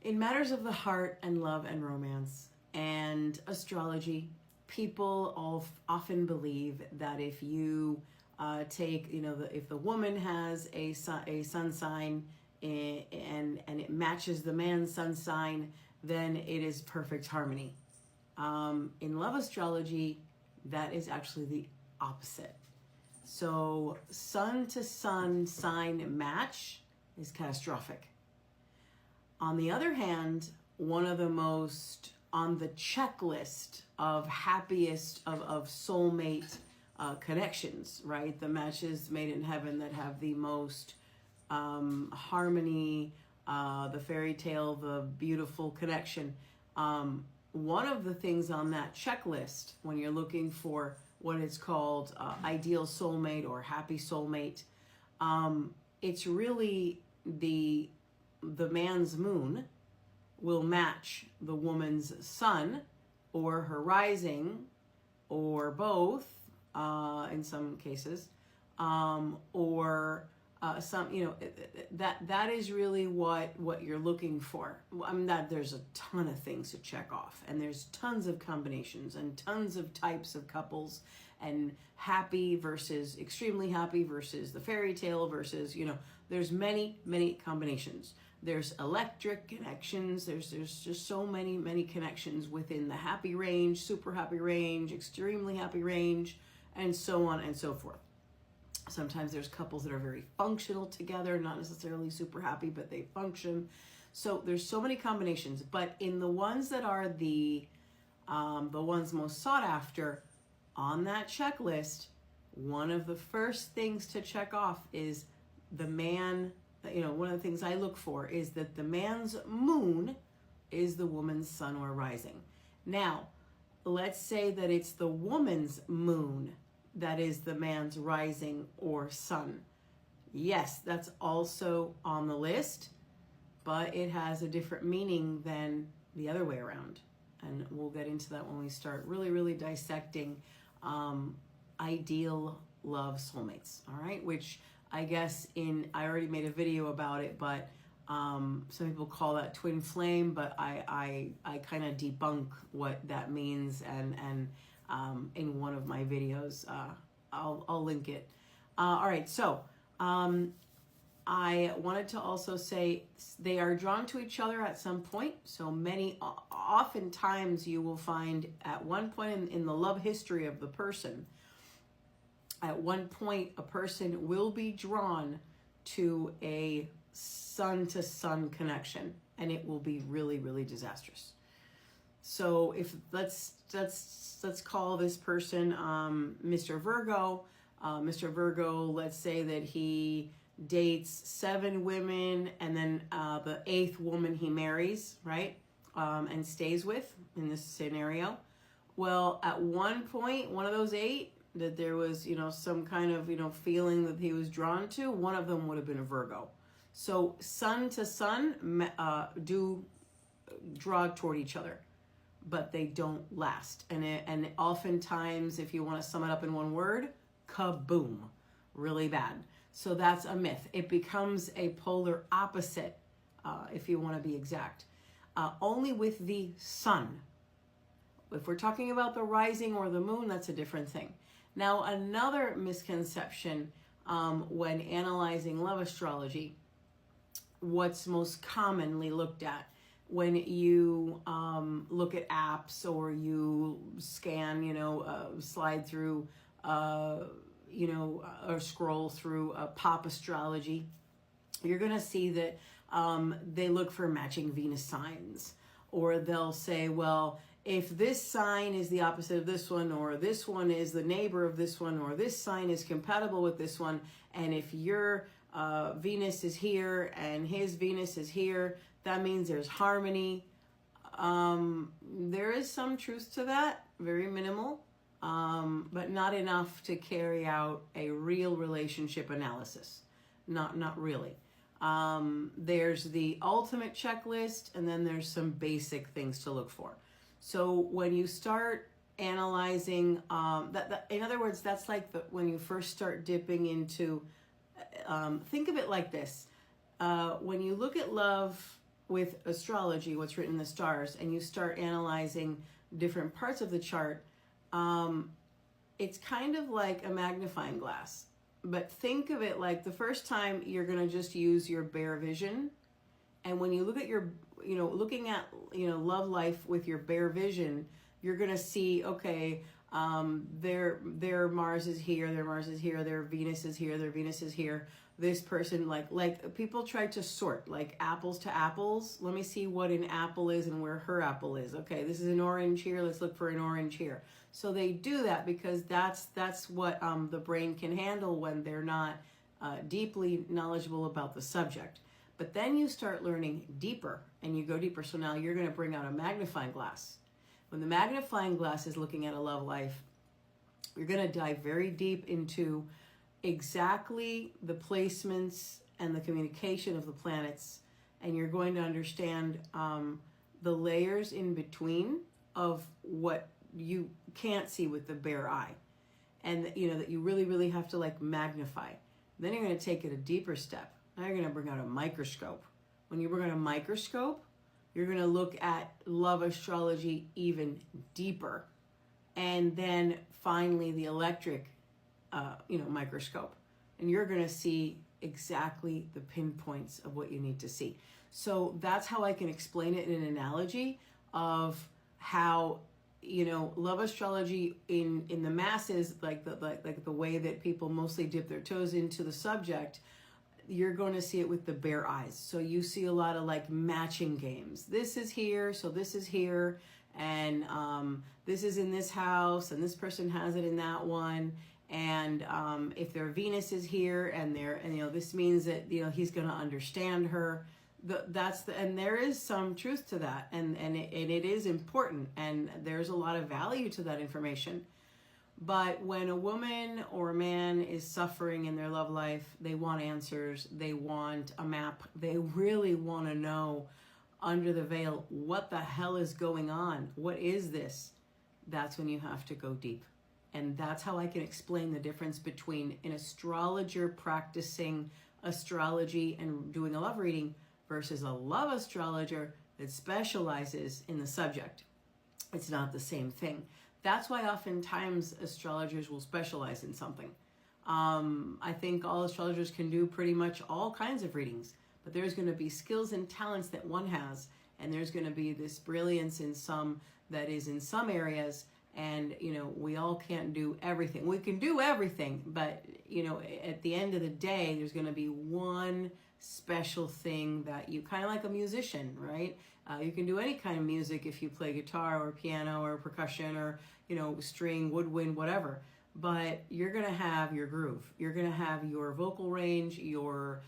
In matters of the heart and love and romance and astrology, people often believe that if you take, if the woman has a sun sign and it matches the man's sun sign, then it is perfect harmony. In love astrology, that is actually the opposite. So sun to sun sign match is catastrophic. On the other hand, one of the most on the checklist of happiest of soulmate connections, right? The matches made in heaven that have the most harmony, the fairy tale, the beautiful connection. One of the things on that checklist when you're looking for what is called ideal soulmate or happy soulmate, it's really the man's moon will match the woman's sun or her rising or both in some cases, or some, that is really what you're looking for. I mean, that there's a ton of things to check off, and there's tons of combinations and tons of types of couples, and happy versus extremely happy versus the fairy tale versus, there's many combinations. There's electric connections. There's just so many connections within the happy range, super happy range, extremely happy range, and so on and so forth. Sometimes there's couples that are very functional together, not necessarily super happy, but they function. So there's so many combinations. But in the ones that are the ones most sought after on that checklist, one of the first things to check off is the man. One of the things I look for is that the man's moon is the woman's sun or rising. Now, let's say that it's the woman's moon that is the man's rising or sun. Yes, that's also on the list, but it has a different meaning than the other way around. And we'll get into that when we start really dissecting ideal love soulmates, all right? Which I guess I already made a video about it, but some people call that twin flame, but I kind of debunk what that means, and in one of my videos, I'll link it. All right, so I wanted to also say they are drawn to each other at some point. So oftentimes you will find at one point in the love history of the person, at one point a person will be drawn to a sun-to-sun connection, and it will be really disastrous. So if let's call this person Mr. Virgo. Mr. Virgo, let's say that he dates 7 women, and then the 8th woman he marries, right? And stays with in this scenario. Well, at one point, one of those 8 that there was, some kind of, feeling that he was drawn to, one of them would have been a Virgo. So sun to sun do draw toward each other, but they don't last. And oftentimes, if you want to sum it up in one word, kaboom, really bad. So that's a myth. It becomes a polar opposite, if you want to be exact. Only with the sun. If we're talking about the rising or the moon, that's a different thing. Now, another misconception when analyzing love astrology, what's most commonly looked at when you look at apps or you scan, slide through, or scroll through pop astrology, you're going to see that they look for matching Venus signs, or they'll say, well, if this sign is the opposite of this one, or this one is the neighbor of this one, or this sign is compatible with this one, and if your Venus is here and his Venus is here, that means there's harmony. There is some truth to that, very minimal, but not enough to carry out a real relationship analysis. Not really. There's the ultimate checklist, and then there's some basic things to look for. So when you start analyzing, in other words, that's like when you first start dipping into, think of it like this. When you look at love with astrology, what's written in the stars, and you start analyzing different parts of the chart, it's kind of like a magnifying glass. But think of it like the first time you're going to just use your bare vision. And when you look at your, looking at, love life with your bare vision, you're going to see, okay, their Mars is here, their Mars is here, their Venus is here, their Venus is here. This person, like people try to sort like apples to apples. Let me see what an apple is and where her apple is. Okay, this is an orange here. Let's look for an orange here. So they do that because that's what the brain can handle when they're not deeply knowledgeable about the subject. But then you start learning deeper and you go deeper. So now you're going to bring out a magnifying glass. When the magnifying glass is looking at a love life, you're going to dive very deep into exactly the placements and the communication of the planets, and you're going to understand the layers in between of what you can't see with the bare eye, and that you really have to like magnify. Then you're going to take it a deeper step. Now you're going to bring out a microscope. When you bring out a microscope, you're going to look at love astrology even deeper, and then finally the electric microscope, and you're going to see exactly the pinpoints of what you need to see. So that's how I can explain it in an analogy of how love astrology in the masses, like the way that people mostly dip their toes into the subject. You're going to see it with the bare eyes. So you see a lot of like matching games. This is here, so this is here, and this is in this house, and this person has it in that one. And if their Venus is here, and this means that he's going to understand her. And there is some truth to that, and it is important, and there's a lot of value to that information. But when a woman or a man is suffering in their love life, they want answers, they want a map, they really want to know under the veil what the hell is going on, what is this? That's when you have to go deep. And that's how I can explain the difference between an astrologer practicing astrology and doing a love reading versus a love astrologer that specializes in the subject. It's not the same thing. That's why oftentimes astrologers will specialize in something. I think all astrologers can do pretty much all kinds of readings, but there's going to be skills and talents that one has, and there's going to be this brilliance in some that is in some areas. And, we all can't do everything. We can do everything, but, at the end of the day, there's going to be one special thing that you kind of like a musician, right? You can do any kind of music if you play guitar or piano or percussion or, string, woodwind, whatever. But you're going to have your groove. You're going to have your vocal range, your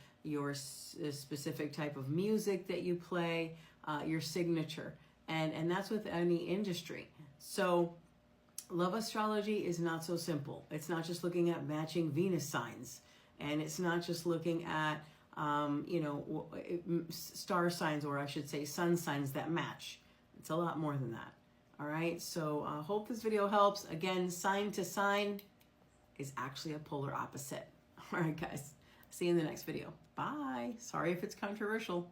specific type of music that you play, your signature. And that's with any industry. So love astrology is not so simple. It's not just looking at matching Venus signs, and it's not just looking at star signs, or I should say sun signs that match. It's a lot more than that. All right, so hope this video helps. Again, sign to sign is actually a polar opposite. All right, guys, see you in the next video. Bye. Sorry if it's controversial.